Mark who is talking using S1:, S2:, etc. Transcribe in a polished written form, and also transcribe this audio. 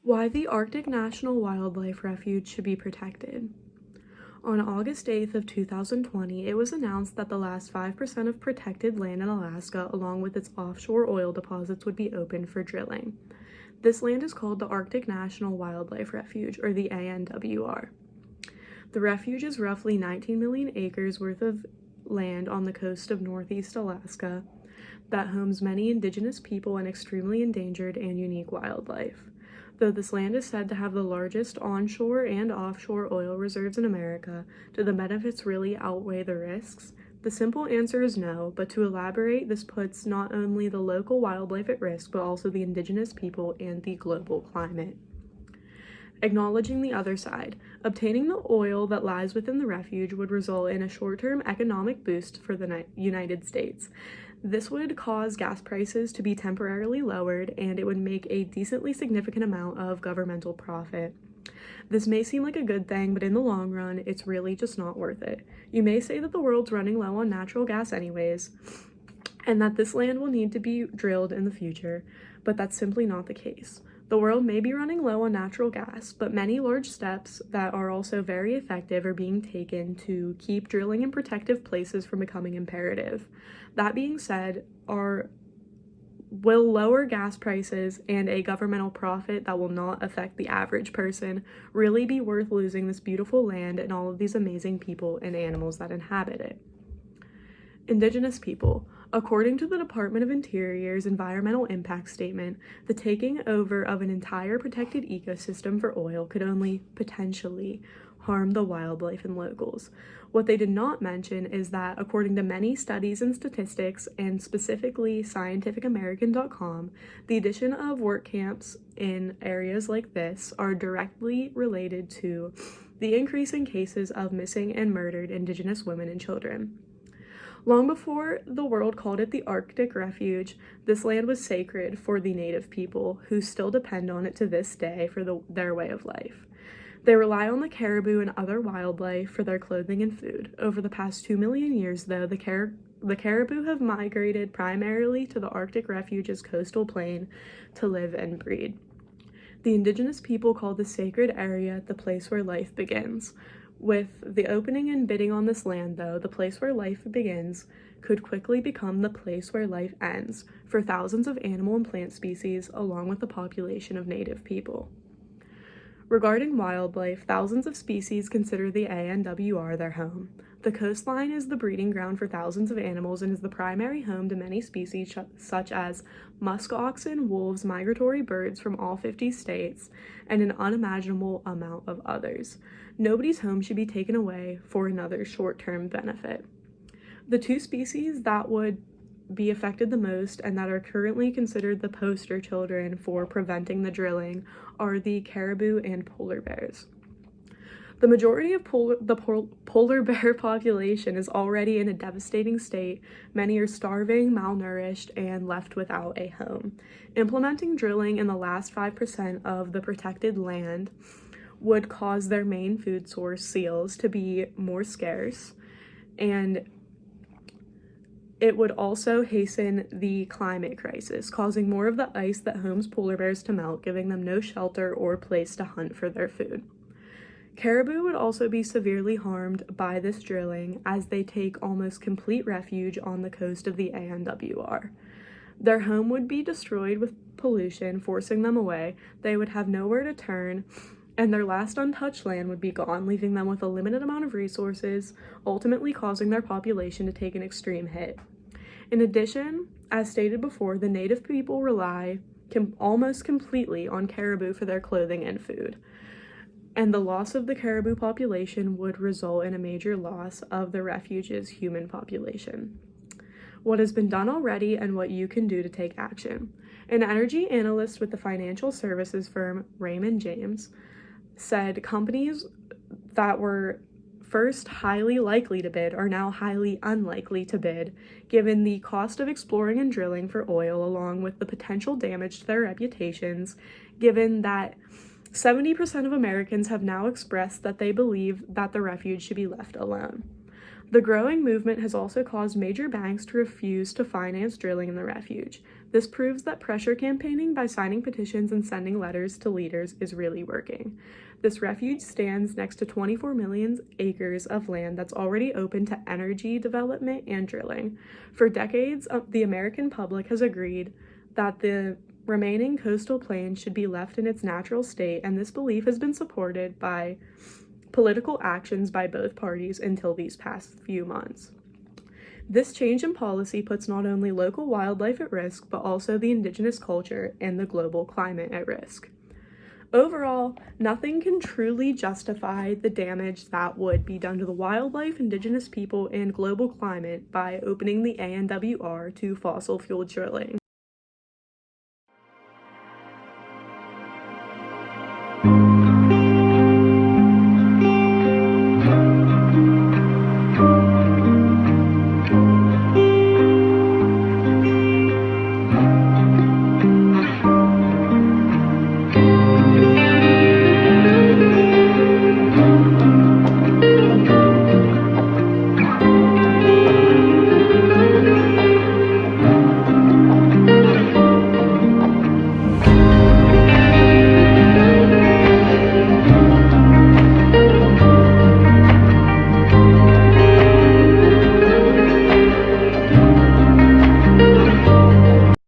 S1: Why the Arctic National Wildlife Refuge should be protected. On August 8th of 2020, it was announced that the last 5% of protected land in Alaska, along with its offshore oil deposits, would be open for drilling. This land is called the Arctic National Wildlife Refuge, or the ANWR. The refuge is roughly 19 million acres worth of land on the coast of northeast Alaska that homes many indigenous people and extremely endangered and unique wildlife. Though this land is said to have the largest onshore and offshore oil reserves in America, do the benefits really outweigh the risks? The simple answer is no, but to elaborate, this puts not only the local wildlife at risk, but also the indigenous people and the global climate. Acknowledging the other side, obtaining the oil that lies within the refuge would result in a short-term economic boost for the United States. This would cause gas prices to be temporarily lowered, and it would make a decently significant amount of governmental profit. This may seem like a good thing, but in the long run, it's really just not worth it. You may say that the world's running low on natural gas anyways, and that this land will need to be drilled in the future, but that's simply not the case. The world may be running low on natural gas, but many large steps that are also very effective are being taken to keep drilling in protective places from becoming imperative. That being said, will lower gas prices and a governmental profit that will not affect the average person really be worth losing this beautiful land and all of these amazing people and animals that inhabit it? Indigenous people. According to the Department of Interior's Environmental Impact Statement, the taking over of an entire protected ecosystem for oil could only potentially harm the wildlife and locals. What they did not mention is that, according to many studies and statistics, and specifically scientificamerican.com, the addition of work camps in areas like this are directly related to the increase in cases of missing and murdered Indigenous women and children. Long before the world called it the Arctic Refuge, this land was sacred for the native people, who still depend on it to this day for their way of life. They rely on the caribou and other wildlife for their clothing and food. Over the past 2 million years, though, the caribou have migrated primarily to the Arctic Refuge's coastal plain to live and breed. The indigenous people call this sacred area the place where life begins. With the opening and bidding on this land, though, the place where life begins could quickly become the place where life ends for thousands of animal and plant species, along with the population of native people. Regarding wildlife, thousands of species consider the ANWR their home. The coastline is the breeding ground for thousands of animals and is the primary home to many species such as musk oxen, wolves, migratory birds from all 50 states, and an unimaginable amount of others. Nobody's home should be taken away for another short-term benefit. The two species that would be affected the most and that are currently considered the poster children for preventing the drilling are the caribou and polar bears. The majority of the polar bear population is already in a devastating state. Many are starving, malnourished, and left without a home. Implementing drilling in the last 5% of the protected land would cause their main food source, seals, to be more scarce, and it would also hasten the climate crisis, causing more of the ice that homes polar bears to melt, giving them no shelter or place to hunt for their food. Caribou would also be severely harmed by this drilling, as they take almost complete refuge on the coast of the ANWR. Their home would be destroyed with pollution, forcing them away. They would have nowhere to turn, and their last untouched land would be gone, leaving them with a limited amount of resources, ultimately causing their population to take an extreme hit. In addition, as stated before, the native people rely almost completely on caribou for their clothing and food, and the loss of the caribou population would result in a major loss of the refuge's human population. What has been done already and what you can do to take action. An energy analyst with the financial services firm Raymond James said companies that were first highly likely to bid are now highly unlikely to bid, given the cost of exploring and drilling for oil, along with the potential damage to their reputations, given that 70% of Americans have now expressed that they believe that the refuge should be left alone. The growing movement has also caused major banks to refuse to finance drilling in the refuge. This proves that pressure campaigning by signing petitions and sending letters to leaders is really working. This refuge stands next to 24 million acres of land that's already open to energy development and drilling. For decades, the American public has agreed that the remaining coastal plain should be left in its natural state, and this belief has been supported by political actions by both parties until these past few months. This change in policy puts not only local wildlife at risk, but also the indigenous culture and the global climate at risk. Overall, nothing can truly justify the damage that would be done to the wildlife, indigenous people, and global climate by opening the ANWR to fossil fuel drilling.